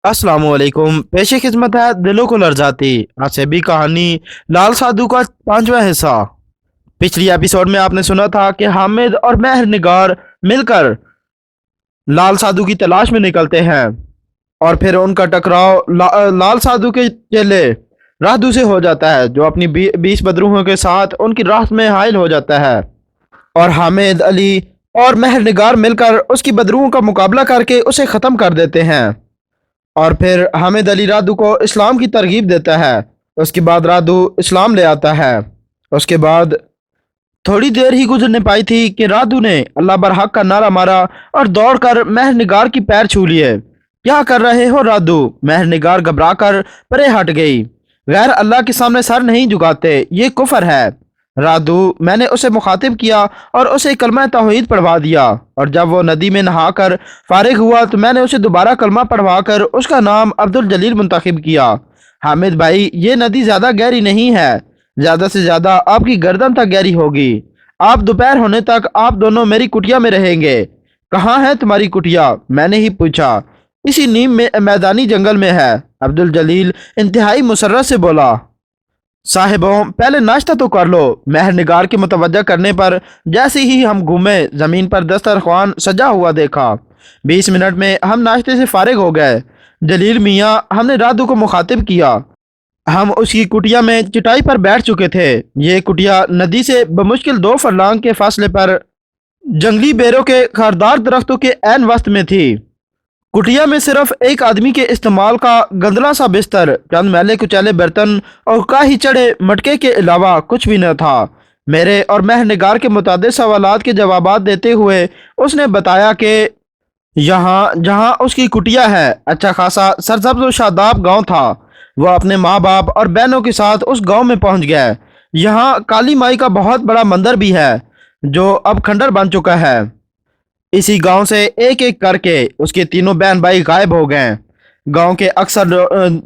अस्सलाम वालेकुम। पेशे खिदमत है दिलों को लरजाती आसेबी कहानी लाल साधु का पांचवा हिस्सा। पिछली एपिसोड में आपने सुना था कि हामिद और मेहर निगार मिलकर लाल साधु की तलाश में निकलते हैं और फिर उनका टकराव लाल साधु के चेले राधु से हो जाता है, जो अपनी 20 बदरूहों के साथ उनकी राह में हायल हो जाता है। और हामिद अली और मेहर निगार मिलकर उसकी बदरूहों का मुकाबला करके उसे ख़त्म कर देते हैं। और फिर हामिद अली राधू को इस्लाम की तरगीब देता है। उसके बाद राधू इस्लाम ले आता है। उसके बाद थोड़ी देर ही गुजरने पाई थी कि राधू ने अल्लाह बर हक का नारा मारा और दौड़कर महर निगार की पैर छू लिए। क्या कर रहे हो राधू? महर निगार घबरा कर परे हट गई। गैर अल्लाह के सामने सर नहीं झुकाते, ये कुफर है। राधू, मैंने उसे मुखातिब किया और उसे कलमा तौहीद पढ़वा दिया, और जब वो नदी में नहाकर फारिग हुआ तो मैंने उसे दोबारा कलमा पढ़वा कर उसका नाम अब्दुल जलील मुंतखब किया। हामिद भाई, ये नदी ज़्यादा गहरी नहीं है, ज़्यादा से ज़्यादा आपकी गर्दन तक गहरी होगी। आप दोपहर होने तक आप दोनों मेरी कुटिया में रहेंगे। कहाँ है तुम्हारी कुटिया? मैंने ही पूछा। इसी नीम में मैदानी जंगल में है, अब्दुल जलील इंतहाई मुसर्रत से बोला। साहिबों, पहले नाश्ता तो कर लो। महर निगार के मुतवज्जा करने पर जैसे ही हम घूमे, जमीन पर दस्तरख्वान सजा हुआ देखा। 20 मिनट में हम नाश्ते से फारिग हो गए। जलील मियाँ, हमने राधू को मुखातिब किया। हम उसकी कुटिया में चटाई पर बैठ चुके थे। ये कुटिया नदी से बमुश्किल 2 फरलांग के फासले पर जंगली बेरों के खारदार दरख्तों के ऐन वस्त में थी। कुटिया में सिर्फ एक आदमी के इस्तेमाल का गंदला सा बिस्तर, चंद मैले कुचैले बर्तन और काही चढ़े मटके के अलावा कुछ भी न था। मेरे और महर निगार के मुतादिद सवालात के जवाबात देते हुए उसने बताया कि यहाँ जहाँ उसकी कुटिया है, अच्छा खासा सरसब्ज और शादाब गांव था। वह अपने माँ बाप और बहनों के साथ उस गांव में पहुंच गया। यहाँ काली माई का बहुत बड़ा मंदिर भी है, जो अब खंडर बन चुका है। इसी गांव से एक एक करके उसके तीनों बहन भाई गायब हो गए। गांव के अक्सर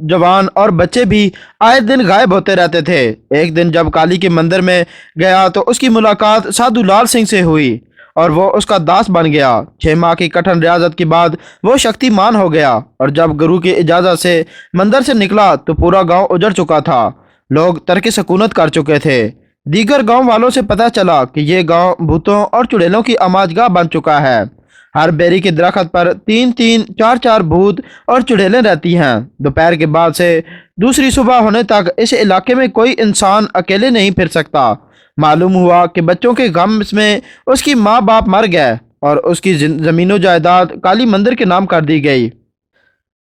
जवान और बच्चे भी आए दिन गायब होते रहते थे। एक दिन जब काली के मंदिर में गया तो उसकी मुलाकात साधु लाल सिंह से हुई और वो उसका दास बन गया। 6 माह की कठिन रियाजत के बाद वो शक्तिमान हो गया, और जब गुरु की इजाज़त से मंदिर से निकला तो पूरा गांव उजड़ चुका था। लोग तरक सकूनत कर चुके थे। दीगर गांव वालों से पता चला कि ये गांव भूतों और चुड़ैलों की आमाजगाह बन चुका है। हर बेरी के दरख्त पर 3-3, 4-4 भूत और चुड़ैलें रहती हैं। दोपहर के बाद से दूसरी सुबह होने तक इस इलाके में कोई इंसान अकेले नहीं फिर सकता। मालूम हुआ कि बच्चों के गम में उसकी माँ बाप मर गए और उसकी ज़मीनों जायदाद काली मंदिर के नाम कर दी गई।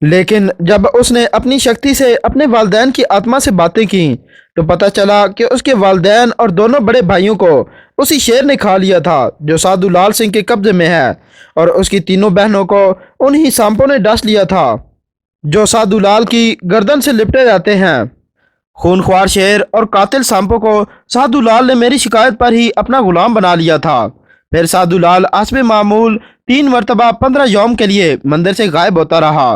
लेकिन जब उसने अपनी शक्ति से अपने वालदैन की आत्मा से बातें की तो पता चला कि उसके वालदैन और दोनों बड़े भाइयों को उसी शेर ने खा लिया था, जो साधु लाल सिंह के कब्जे में है, और उसकी तीनों बहनों को उन्हीं सांपों ने डस लिया था, जो साधु लाल की गर्दन से लिपटे रहते हैं। खूनख्वार शेर और कातिल सांपों को साधु लाल ने मेरी शिकायत पर ही अपना गुलाम बना लिया था। फिर साधु लाल आसमे मामूल 3 मरतबा 15 यौम के लिए मंदिर से गायब होता रहा।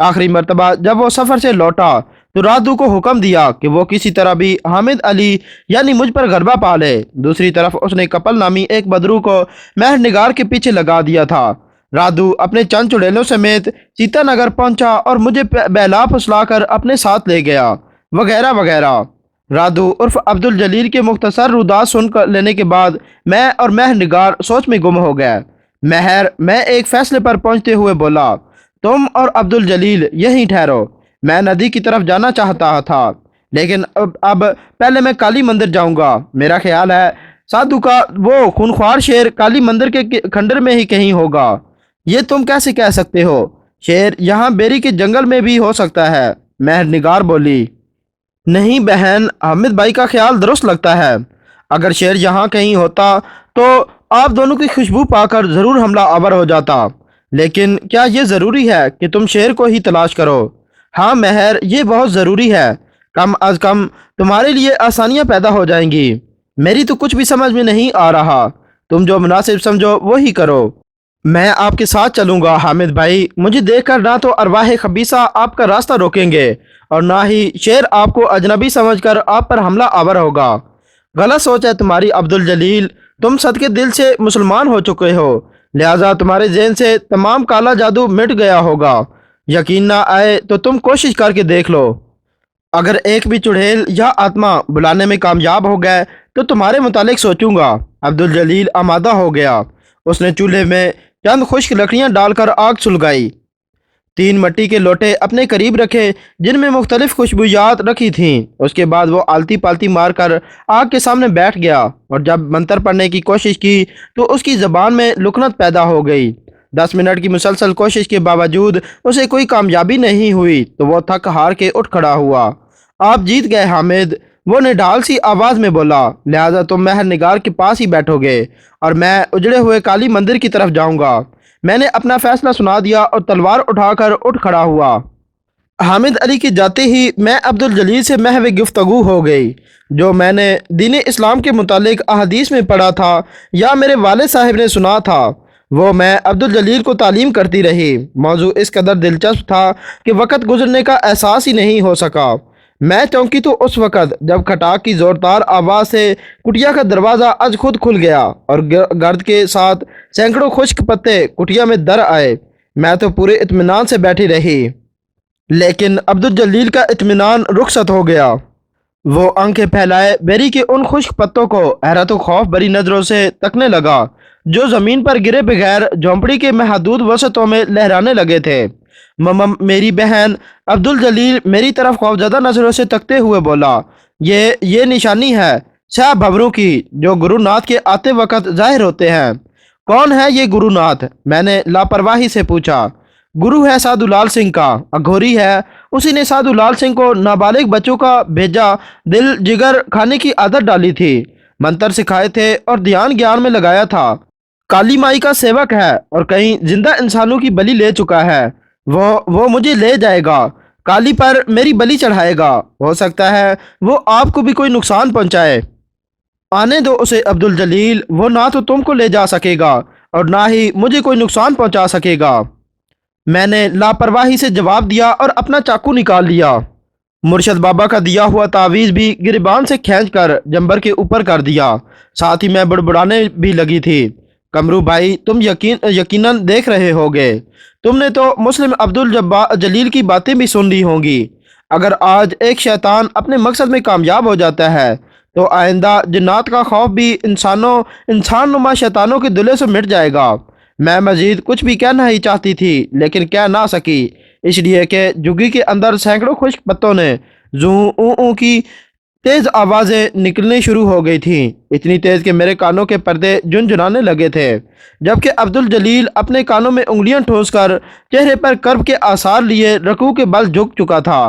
आखिरी मरतबा जब वो सफ़र से लौटा तो राधू को हुक्म दिया कि वो किसी तरह भी हामिद अली यानी मुझ पर गलबा पा ले। दूसरी तरफ उसने कपल नामी एक बदरू को महर निगार के पीछे लगा दिया था। राधू अपने चंद चुड़ैलों समेत सीतानगर पहुंचा और मुझे बहला फुसलाकर अपने साथ ले गया, वगैरह वगैरह। राधू उर्फ अब्दुल जलील के मुख्तसर रुदास सुन कर लेने के बाद मैं और महर निगार सोच में गुम हो गए। मैं एक फैसले पर पहुंचते हुए बोला, तुम और अब्दुल जलील यहीं ठहरो। मैं नदी की तरफ जाना चाहता था, लेकिन अब पहले मैं काली मंदिर जाऊंगा। मेरा ख्याल है साधु का वो खूनख्वार शेर काली मंदिर के खंडर में ही कहीं होगा। ये तुम कैसे कह सकते हो? शेर यहाँ बेरी के जंगल में भी हो सकता है, महर निगार बोली। नहीं बहन, हामिद भाई का ख्याल दुरुस्त लगता है। अगर शेर यहाँ कहीं होता तो आप दोनों की खुशबू पाकर ज़रूर हमला आवर हो जाता। लेकिन क्या ये ज़रूरी है कि तुम शेर को ही तलाश करो? हाँ महर, ये बहुत ज़रूरी है। कम अज़ कम तुम्हारे लिए आसानियाँ पैदा हो जाएंगी। मेरी तो कुछ भी समझ में नहीं आ रहा। तुम जो मुनासिब समझो वही करो। मैं आपके साथ चलूँगा हामिद भाई। मुझे देखकर ना तो अरवाह खबीसा आपका रास्ता रोकेंगे और ना ही शेर आपको अजनबी समझकर आप पर हमला आवर होगा। गलत सोच है तुम्हारी अब्दुल जलील। तुम सदके दिल से मुसलमान हो चुके हो, लिहाजा तुम्हारे जहन से तमाम काला जादू मिट गया होगा। यकीन ना आए तो तुम कोशिश करके देख लो। अगर एक भी चुड़ैल या आत्मा बुलाने में कामयाब हो गए तो तुम्हारे मुतालिक सोचूंगा। अब्दुल जलील आमादा हो गया। उसने चूल्हे में चंद खुश्क लकड़ियां डालकर आग सुलगाई। 3 मिट्टी के लोटे अपने करीब रखे जिनमें मुख्तलिफ खुशबूयात रखी थीं। उसके बाद वो आलती पालती मारकर आग के सामने बैठ गया और जब मंतर पढ़ने की कोशिश की तो उसकी ज़बान में लुकनत पैदा हो गई। 10 मिनट की मुसलसल कोशिश के बावजूद उसे कोई कामयाबी नहीं हुई तो वो थक हार के उठ खड़ा हुआ। आप जीत गए हामिद, वो निढाल सी आवाज़ में बोला। लिहाजा तुम मेहर निगार के पास ही बैठोगे और मैं उजड़े हुए काली मंदिर की तरफ जाऊंगा। मैंने अपना फैसला सुना दिया और तलवार उठाकर उठ खड़ा हुआ। हामिद अली के जाते ही मैं अब्दुल जलील से महव गुफ्तगू हो गई। जो मैंने दीन इस्लाम के मुतालिक अहदीस में पढ़ा था या मेरे वालिद साहब ने सुना था वो मैं अब्दुल जलील को तालीम करती रही। मौजू इस कदर दिलचस्प था कि वक़्त गुजरने का एहसास ही नहीं हो सका। मैं चौंकी तो उस वक़्त जब खटाक की ज़ोरदार आवाज़ से कुटिया का दरवाज़ा आज खुद खुल गया और गर्द के साथ सैकड़ों खुश्क पत्ते कुटिया में दर आए। मैं तो पूरे इत्मीनान से बैठी रही, लेकिन अब्दुल जलील का इत्मीनान रुखसत हो गया। वो आंखें फैलाए बेरी के उन खुश्क पत्तों को हैरत और खौफ भरी नज़रों से तकने लगा जो ज़मीन पर गिरे बगैर झोंपड़ी के महदूद वसतों में लहराने लगे थे। मम मेरी बहन। अब्दुल जलील मेरी तरफ खौफजदा नज़रों से तकते हुए बोला, ये निशानी है शाह भंवरों की जो गुरुनाथ के आते वक्त जाहिर होते हैं। कौन है ये गुरुनाथ? मैंने लापरवाही से पूछा। गुरु है साधुलाल सिंह का, अघोरी है। उसी ने साधुलाल सिंह को नाबालिग बच्चों का भेजा दिल जिगर खाने की आदत डाली थी, मंत्र सिखाए थे और ध्यान ज्ञान में लगाया था। काली माई का सेवक है और कई जिंदा इंसानों की बलि ले चुका है। वो मुझे ले जाएगा, काली पर मेरी बलि चढ़ाएगा। हो सकता है वो आपको भी कोई नुकसान पहुंचाए। आने दो उसे अब्दुल जलील, वो ना तो तुमको ले जा सकेगा और ना ही मुझे कोई नुकसान पहुंचा सकेगा। मैंने लापरवाही से जवाब दिया और अपना चाकू निकाल लिया। मुर्शद बाबा का दिया हुआ तावीज़ भी गिरबान से खींचकर जंबर के ऊपर कर दिया। साथ ही मैं बुड़बुड़ाने भी लगी थी। कमरू भाई, तुम यकीनन देख रहे होगे। तुमने तो मुस्लिम अब्दुल जलील की बातें भी सुन ली होंगी। अगर आज एक शैतान अपने मकसद में कामयाब हो जाता है तो आइंदा जिन्नात का खौफ भी इंसान नुमा शैतानों के दिलों से मिट जाएगा। मैं मजीद कुछ भी कहना ही चाहती थी लेकिन कह ना सकी, इसलिए कि जुग्गी के अंदर सैकड़ों खुश्क पत्तों ने जू ऊ की तेज़ आवाज़ें निकलनी शुरू हो गई थीं, इतनी तेज़ कि मेरे कानों के पर्दे झुनझुनाने लगे थे। जबकि अब्दुल जलील अपने कानों में उंगलियां ठोंसकर चेहरे पर कर्ब के आसार लिए रकू के बल झुक चुका था।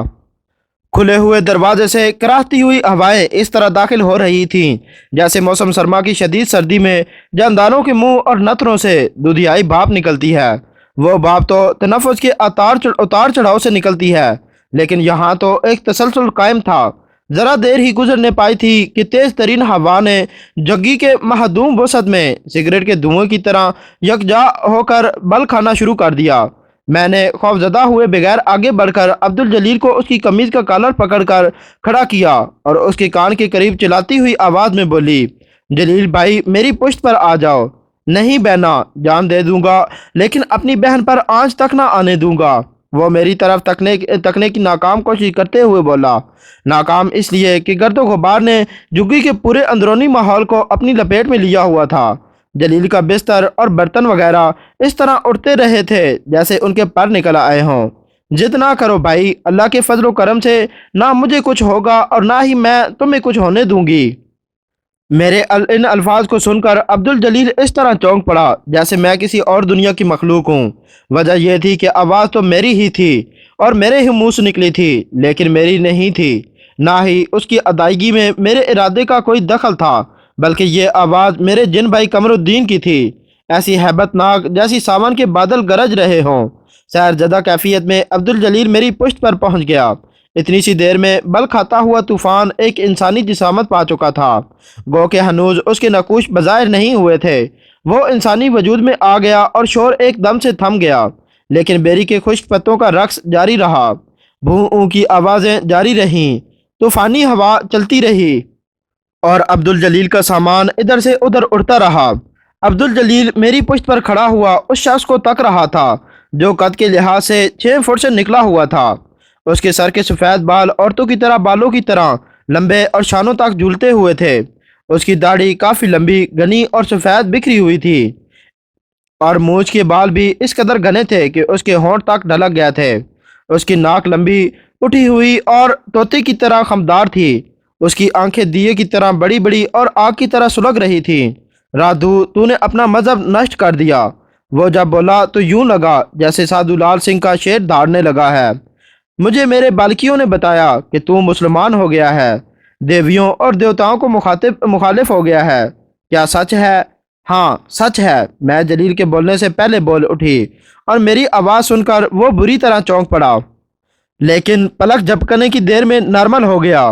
खुले हुए दरवाजे से कराहती हुई हवाएं इस तरह दाखिल हो रही थीं जैसे मौसम सरमा की शदीद सर्दी में जानदारों के मुंह और नथनों से दुधियाई भाप निकलती है। वो भाप तो तनफ़ुस के उतार चढ़ाव से निकलती है, लेकिन यहाँ तो एक तसलसल कायम था। ज़रा देर ही गुजरने पाई थी कि तेज़ तरीन हवा ने जग्गी के महदूम वसत में सिगरेट के धुएं की तरह यकजा होकर बल खाना शुरू कर दिया। मैंने खौफजदा हुए बगैर आगे बढ़कर अब्दुल जलील को उसकी कमीज का कॉलर पकड़कर खड़ा किया और उसके कान के करीब चिल्लाती हुई आवाज में बोली, जलील भाई मेरी पुश्त पर आ जाओ। नहीं बहना, जान दे दूंगा लेकिन अपनी बहन पर आंच तक ना आने दूंगा। वो मेरी तरफ तकने की नाकाम कोशिश करते हुए बोला। नाकाम इसलिए कि गर्दो गुबार ने जुग्गी के पूरे अंदरूनी माहौल को अपनी लपेट में लिया हुआ था। जलील का बिस्तर और बर्तन वगैरह इस तरह उड़ते रहे थे जैसे उनके पर निकल आए हों। जिद ना करो भाई, अल्लाह के फजल करम से ना मुझे कुछ होगा और ना ही मैं तुम्हें कुछ होने दूंगी। मेरे इन अल्फाज को सुनकर अब्दुल जलील इस तरह चौंक पड़ा जैसे मैं किसी और दुनिया की मखलूक हूँ। वजह यह थी कि आवाज़ तो मेरी ही थी और मेरे ही मुंह से निकली थी, लेकिन मेरी नहीं थी। ना ही उसकी अदायगी में मेरे इरादे का कोई दखल था, बल्कि ये आवाज़ मेरे जिन भाई कमरुद्दीन की थी, ऐसी हैबतनाक जैसी सावन के बादल गरज रहे हों। सैरजदा कैफियत में अब्दुल जलील मेरी पुश्त पर पहुँच गया। इतनी सी देर में बल खाता हुआ तूफान एक इंसानी जिसामत पा चुका था। गो के हनूज उसके नकूश बज़ाहिर नहीं हुए थे। वो इंसानी वजूद में आ गया और शोर एकदम से थम गया, लेकिन बेरी के खुश्क पत्तों का रक्स जारी रहा। भू ऊ की आवाज़ें जारी रहीं, तूफानी हवा चलती रही और अब्दुल जलील का सामान इधर से उधर उड़ता रहा। अब्दुल जलील मेरी पुश्त पर खड़ा हुआ उस शख्स को तक रहा था جو قد کے لحاظ سے 6 فٹ سے نکلا ہوا تھا۔ اس کے سر کے سفید بال عورتوں کی طرح بالوں کی طرح لمبے اور شانوں تک جھولتے ہوئے تھے۔ اس کی داڑھی کافی لمبی، گھنی اور سفید بکھری ہوئی تھی، اور مونچھ کے بال بھی اس قدر گھنے تھے کہ اس کے ہونٹ تک ڈھلک گئے تھے۔ اس کی ناک لمبی، اٹھی ہوئی اور طوطے کی طرح خمدار تھی۔ اس کی آنکھیں دیے کی طرح بڑی بڑی اور آگ کی طرح سلگ رہی تھی۔ رادھو، تو نے اپنا مذہب نشٹ کر دیا۔ وہ جب بولا تو یوں لگا جیسے سادھو لال سنگھ کا شیر دھاڑنے لگا ہے۔ مجھے میرے بالکیوں نے بتایا کہ تو مسلمان ہو گیا ہے، دیویوں اور دیوتاؤں کو مخالف ہو گیا ہے۔ کیا سچ ہے؟ ہاں سچ ہے، میں جلیل کے بولنے سے پہلے بول اٹھی، اور میری آواز سن کر وہ بری طرح چونک پڑا، لیکن پلک جھپکنے کی دیر میں نارمل ہو گیا۔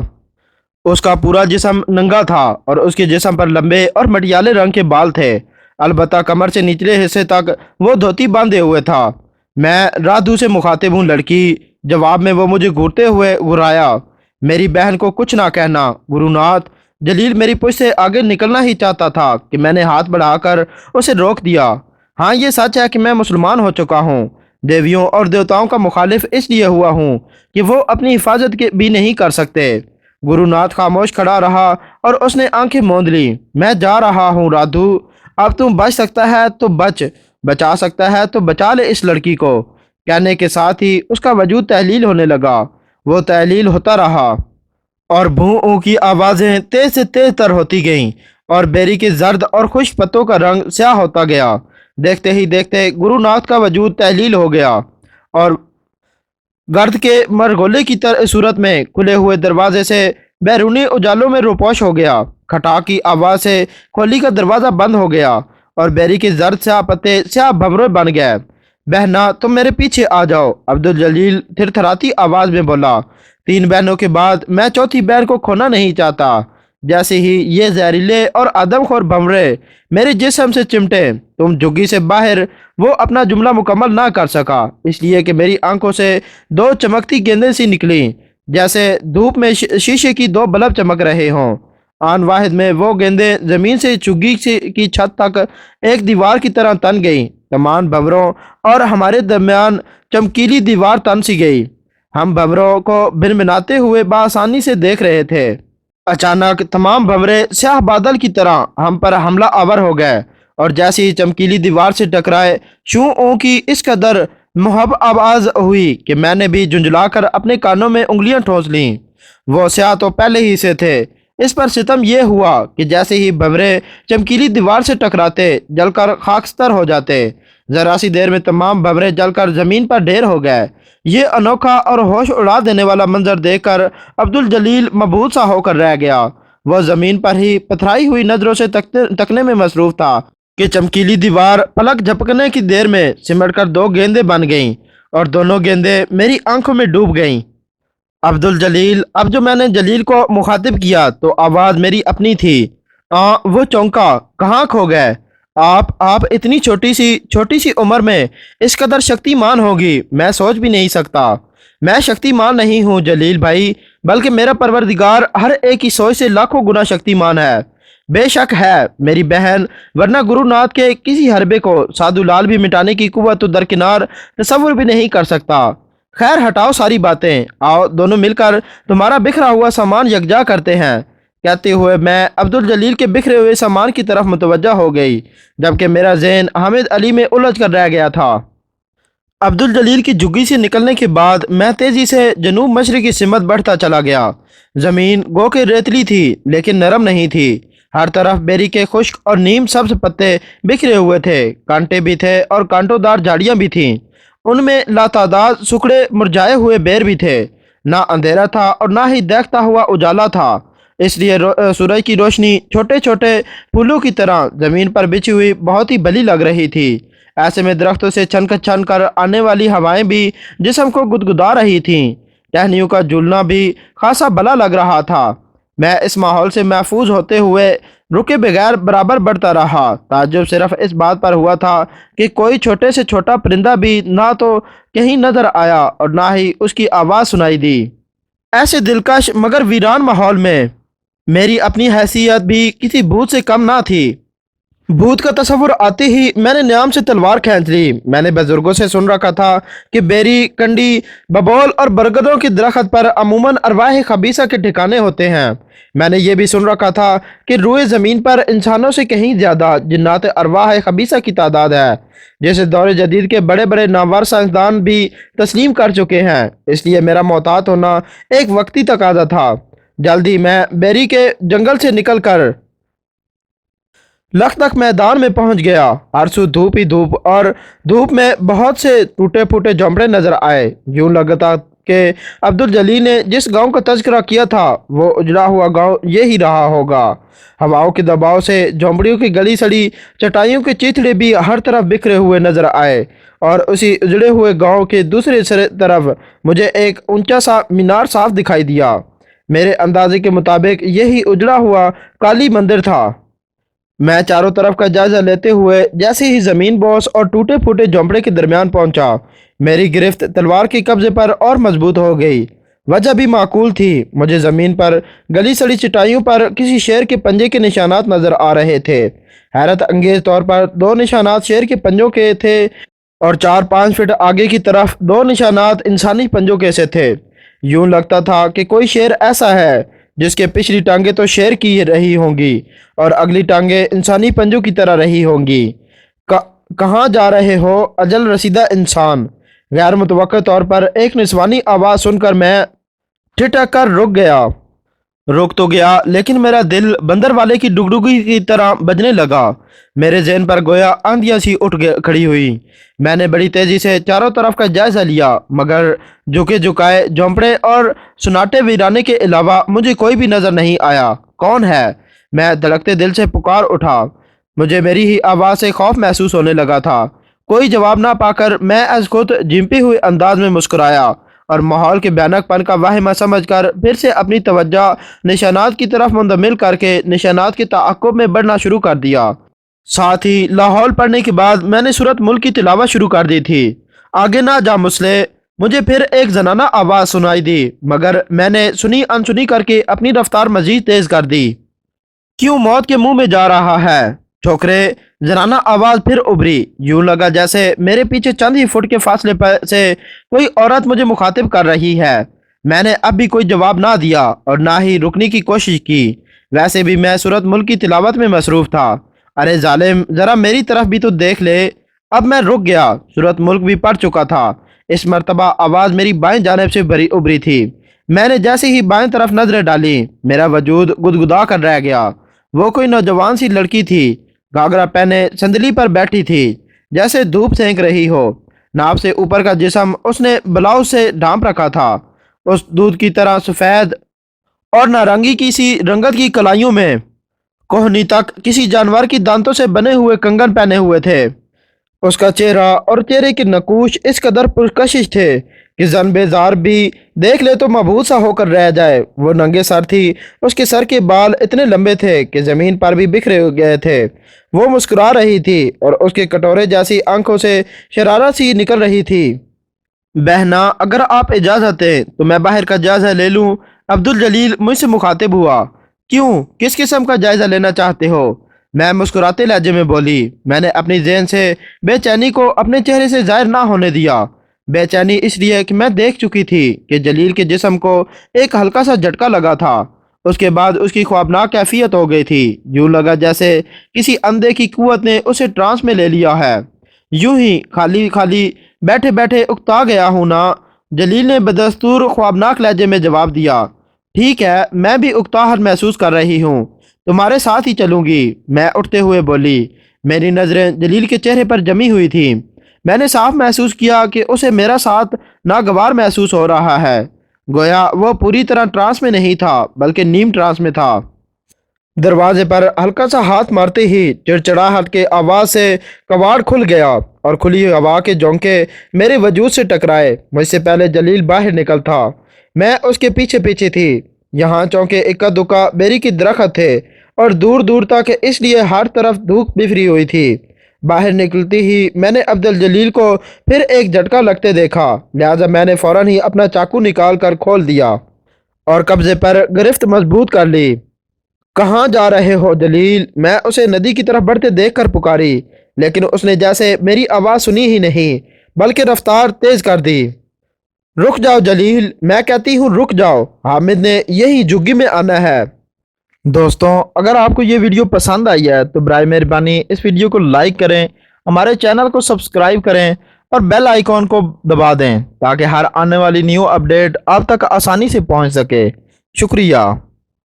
اس کا پورا جسم ننگا تھا، اور اس کے جسم پر لمبے اور مٹیالے رنگ کے بال تھے، البتہ کمر سے نچلے حصے تک وہ دھوتی باندھے ہوئے تھا۔ میں رادھو سے مخاطب ہوں لڑکی، جواب میں وہ مجھے گھورتے ہوئے گھرایا۔ میری بہن کو کچھ نہ کہنا گرو ناتھ۔ جلیل میری پشت سے آگے نکلنا ہی چاہتا تھا کہ میں نے ہاتھ بڑھا کر اسے روک دیا۔ ہاں یہ سچ ہے کہ میں مسلمان ہو چکا ہوں، دیویوں اور دیوتاؤں کا مخالف اس لیے ہوا ہوں کہ وہ اپنی حفاظت بھی نہیں کر سکتے۔ گرو ناتھ خاموش کھڑا رہا اور اس نے آنکھیں موند لی۔ میں جا رہا ہوں رادھو، اب تم بچ سکتا ہے تو بچا سکتا ہے تو بچا لے اس لڑکی کو۔ کہنے کے ساتھ ہی اس کا وجود تحلیل ہونے لگا۔ وہ تحلیل ہوتا رہا، اور بھوں اوں کی آوازیں تیز سے تیز تر ہوتی گئیں، اور بیری کے زرد اور خشک پتوں کا رنگ سیاہ ہوتا گیا۔ دیکھتے ہی دیکھتے گرو ناتھ کا وجود تحلیل ہو گیا، اور گرد کے مرغولے کی صورت میں کھلے ہوئے دروازے سے بیرونی اجالوں میں روپوش ہو گیا۔ کھٹا کی آواز سے کھولی کا دروازہ بند ہو گیا، اور بیری کے زرد سیاہ پتے سیاہ بھمرے بن گئے۔ بہنا تم میرے پیچھے آ جاؤ، عبدالجلیل تھر تھراتی آواز میں بولا۔ 3 بہنوں کے بعد میں چوتھی بہن کو کھونا نہیں چاہتا۔ جیسے ہی یہ زہریلے اور آدم خور بھمرے میرے جسم سے چمٹے، تم جھگی سے باہر وہ اپنا جملہ مکمل نہ کر سکا، اس لیے کہ میری آنکھوں سے 2 چمکتی گیندیں سی نکلیں، جیسے دھوپ میں شیشے کی 2 بلب چمک رہے ہوں۔ آن واحد میں وہ گیندیں زمین سے چگی کی چھت تک ایک دیوار کی طرح تن گئیں۔ تمام بھمروں اور ہمارے درمیان چمکیلی دیوار تن سی گئی۔ ہم بھمروں کو بھنبھناتے ہوئے بآسانی سے دیکھ رہے تھے۔ اچانک تمام بھمرے سیاہ بادل کی طرح ہم پر حملہ آور ہو گئے، اور جیسے ہی چمکیلی دیوار سے ٹکرائے، شوں اوں کی اس قدر محب آواز ہوئی کہ میں نے بھی جھنجھلا کر اپنے کانوں میں انگلیاں ٹھونس لیں۔ وہ سیاہ تو پہلے ہی سے تھے، اس پر ستم یہ ہوا کہ جیسے ہی بھمرے چمکیلی دیوار سے ٹکراتے، جل کر خاکستر ہو جاتے۔ ذرا سی دیر میں تمام بھمرے جل کر زمین پر ڈھیر ہو گئے۔ یہ انوکھا اور ہوش اڑا دینے والا منظر دیکھ کر عبدالجلیل مبہوت سا ہو کر رہ گیا۔ وہ زمین پر ہی پتھرائی ہوئی نظروں سے تکنے میں مصروف تھا کہ چمکیلی دیوار پلک جھپکنے کی دیر میں سمٹ کر 2 گیندیں بن گئیں، اور دونوں گیندیں میری آنکھوں میں ڈوب گئیں۔ عبدالجلیل، اب جو میں نے جلیل کو مخاطب کیا تو آواز میری اپنی تھی۔ وہ چونکا، کہاں کھو گئے آپ اتنی چھوٹی سی عمر میں اس قدر شکتیمان ہوگی، میں سوچ بھی نہیں سکتا۔ میں شکتیمان نہیں ہوں جلیل بھائی، بلکہ میرا پروردگار ہر ایک کی سوچ سے لاکھوں گنا شکتیمان ہے۔ بے شک ہے میری بہن، ورنہ گرو ناتھ کے کسی حربے کو سادھو لال بھی مٹانے کی قوت تو درکنار تصور بھی نہیں کر سکتا۔ خیر ہٹاؤ ساری باتیں، آؤ دونوں مل کر تمہارا بکھرا ہوا سامان یکجا کرتے ہیں۔ کہتے ہوئے میں عبدالجلیل کے بکھرے ہوئے سامان کی طرف متوجہ ہو گئی، جبکہ میرا ذہن حامد علی میں الجھ کر رہ گیا تھا۔ عبدالجلیل کی جھگی سے نکلنے کے بعد میں تیزی سے جنوب مشرقی سمت بڑھتا چلا گیا۔ زمین گو کہ ریتلی تھی لیکن نرم نہیں تھی۔ ہر طرف بیری کے خشک اور نیم سبز پتے بکھرے ہوئے تھے، کانٹے بھی تھے اور کانٹوں دار جھاڑیاں بھی تھیں۔ ان میں لاتعداد سکڑے مرجھائے ہوئے بیر بھی تھے۔ نہ اندھیرا تھا اور نہ ہی دیکھتا ہوا اجالا تھا، اس لیے سورج کی روشنی چھوٹے چھوٹے پھولوں کی طرح زمین پر بچھی ہوئی بہت ہی بلی لگ رہی تھی۔ ایسے میں درختوں سے چھن کر آنے والی ہوائیں بھی جسم کو گدگدا رہی تھیں۔ ٹہنیوں کا جھولنا بھی خاصا بلا لگ رہا تھا۔ میں اس ماحول سے محفوظ ہوتے ہوئے رکے بغیر برابر بڑھتا رہا۔ تعجب صرف اس بات پر ہوا تھا کہ کوئی چھوٹے سے چھوٹا پرندہ بھی نہ تو کہیں نظر آیا اور نہ ہی اس کی آواز سنائی دی۔ ایسے دلکش مگر ویران ماحول میں میری اپنی حیثیت بھی کسی بھوت سے کم نہ تھی۔ भूत का तस्वुर आते ही मैंने न्याम से तलवार खींच ली। मैंने बुजुर्गों से सुन रखा था कि बेरी, कंडी, बबौल और बरगदों की दरख्त पर अमूमन अरवाह खबीसा के ठिकाने होते हैं। मैंने ये भी सुन रखा था कि रूए ज़मीन पर इंसानों से कहीं ज़्यादा जिन्नात अरवाह खबीसा की तादाद है, जैसे दौर जदीद के बड़े बड़े नामवर साइंसदान भी तस्लीम कर चुके हैं। इसलिए मेरा मोहतात होना एक वक्ती तकाजा था। जल्दी मैं बेरी के जंगल से निकल कर लख तक मैदान में पहुंच गया। आरसू धूप ही धूप और धूप में बहुत से टूटे फूटे झोंपड़े नजर आए। यूं लगता कि अब्दुल जलील ने जिस गांव का तज़किरा किया था वो उजड़ा हुआ गांव ये ही रहा होगा। हवाओं के दबाव से झोंपड़ियों की गली सड़ी चटाइयों के चिथड़े भी हर तरफ बिखरे हुए नजर आए और उसी उजड़े हुए गांव के दूसरे तरफ मुझे एक ऊंचा सा मीनार साफ दिखाई दिया। मेरे अंदाजे के मुताबिक यही उजड़ा हुआ काली मंदिर था। मैं चारों तरफ का जायजा लेते हुए जैसे ही जमीन बोस और टूटे फूटे झोंपड़े के दरमियान पहुंचा, मेरी गिरफ्त तलवार के कब्जे पर और मजबूत हो गई। वजह भी माकूल थी। मुझे जमीन पर गली सड़ी चटाइयों पर किसी शेर के पंजे के निशानात नजर आ रहे थे। हैरत अंगेज तौर पर दो निशानात शेर के पंजों के थे और 4-5 फीट आगे की तरफ दो निशानात इंसानी पंजों के से थे। यूं लगता था कि कोई शेर ऐसा है जिसके पिछली टांगें तो शेर की रही होंगी और अगली टांगें इंसानी पंजों की तरह रही होंगी। कहाँ जा रहे हो अजल रसीदा इंसान? गैर मुतवक्का तौर पर एक निस्वानी आवाज़ सुनकर मैं ठिठक कर रुक तो गया, लेकिन मेरा दिल बंदर वाले की डुगडुगी की तरह बजने लगा। मेरे जहन पर गोया आंधियां सी खड़ी हुई। मैंने बड़ी तेजी से चारों तरफ का जायजा लिया, मगर झुके झुकाए झोंपड़े और सुनाटे वीराने के अलावा मुझे कोई भी नजर नहीं आया। कौन है? मैं धड़कते दिल से पुकार उठा। मुझे मेरी ही आवाज़ से खौफ महसूस होने लगा था। कोई जवाब ना पाकर मैं अज खुद झिम्पी हुए अंदाज में मुस्कुराया और माहौल के भयानकपन का वाहिमा समझकर फिर से अपनी तवज्जो निशानात की तरफ मुंतमिल करके निशानात के ताक़ुब में बढ़ना शुरू कर दिया। साथ ही लाहौल पढ़ने के बाद मैंने सूरत मुल्क की तिलावत शुरू कर दी थी। आगे ना जा मुसले। मुझे फिर एक जनाना आवाज़ सुनाई दी, मगर मैंने सुनी अनसुनी करके अपनी रफ्तार मजीद तेज कर दी। क्यों मौत के मुंह में जा रहा है? छोकरे, जनाना आवाज फिर उभरी। यूं लगा जैसे मेरे पीछे चंद ही फुट के फासले पर से कोई औरत मुझे मुखातिब कर रही है। मैंने अब भी कोई जवाब ना दिया और ना ही रुकने की कोशिश की। वैसे भी मैं सूरत मुल्क की तिलावत में मसरूफ था। अरे जालिम, जरा मेरी तरफ भी तो देख ले। अब मैं रुक गया। सूरत मुल्क भी पढ़ चुका था। इस मर्तबा आवाज मेरी बाएं जानिब से भरी उभरी थी। मैंने जैसे ही बाएं तरफ नजरें डाली, मेरा वजूद गुदगुदा कर रह गया। वो कोई नौजवान सी लड़की थी। घाघरा पहने संदली पर बैठी थी, जैसे धूप सेंक रही हो। नाव से ऊपर का जिस्म उसने ब्लाउज से ढांप रखा था। उस दूध की तरह सफ़ेद और नारंगी की सी रंगत की कलाइयों में कोहनी तक किसी जानवर की दांतों से बने हुए कंगन पहने हुए थे। उसका चेहरा और चेहरे के नकूश इस कदर पुरकशिश थे कि जन बेजार भी देख ले तो मबहूत सा होकर रह जाए। वो नंगे सर थी। उसके सर के बाल इतने लंबे थे कि जमीन पर भी बिखरे गए थे। वो मुस्कुरा रही थी और उसके कटोरे जैसी आंखों से शरारत सी निकल रही थी। बहना, अगर आप इजाज़त दें तो मैं बाहर का जायज़ा ले लूं। अब्दुल जलील मुझसे मुखातिब हुआ। क्यों, किस किस्म का जायज़ा लेना चाहते हो? मैं मुस्कुराते लहजे में बोली। मैंने अपनी जेहन से बेचैनी को अपने चेहरे से जाहिर ना होने दिया। बेचैनी इसलिए कि मैं देख चुकी थी कि जलील के जिस्म को एक हल्का सा झटका लगा था। उसके बाद उसकी ख्वाबनाक कैफियत हो गई थी। यूं लगा जैसे किसी अंधे की कुव्वत ने उसे ट्रांस में ले लिया है। यूं ही खाली खाली बैठे बैठे उकता गया हूं ना। जलील ने बदस्तूर ख्वाबनाक लहजे में जवाब दिया। ठीक है, मैं भी उकताहट महसूस कर रही हूँ। तुम्हारे साथ ही चलूंगी, मैं उठते हुए बोली। मेरी नज़रें जलील के चेहरे पर जमी हुई थी। मैंने साफ महसूस किया कि उसे मेरा साथ नागवार महसूस हो रहा है। गोया वो पूरी तरह ट्रांस में नहीं था, बल्कि नीम ट्रांस में था। दरवाजे पर हल्का सा हाथ मारते ही चिड़चिड़ाहट के आवाज़ से कबाड़ खुल गया और खुली हुई हवा के झोंके मेरे वजूद से टकराए। मुझसे पहले जलील बाहर निकल था। मैं उसके पीछे पीछे थी। यहाँ चौंके इक्का दुक्का बेरी की दरख्त थे और दूर दूर तक, इसलिए हर तरफ धूप बिफरी हुई थी। बाहर निकलती ही मैंने अब्दुल जलील को फिर एक झटका लगते देखा, लिहाजा मैंने फौरन ही अपना चाकू निकाल कर खोल दिया और कब्जे पर गिरफ्त मजबूत कर ली। کہاں جا رہے ہو جلیل؟ میں اسے ندی کی طرف بڑھتے دیکھ کر پکاری، لیکن اس نے جیسے میری آواز سنی ہی نہیں بلکہ رفتار تیز کر دی۔ رک جاؤ جلیل، میں کہتی ہوں رک جاؤ، حامد نے یہی جھگی میں آنا ہے۔ دوستوں، اگر آپ کو یہ ویڈیو پسند آئی ہے تو برائے مہربانی اس ویڈیو کو لائک کریں، ہمارے چینل کو سبسکرائب کریں اور بیل آئیکن کو دبا دیں تاکہ ہر آنے والی نیو اپڈیٹ آپ تک آسانی سے پہنچ سکے۔ شکریہ۔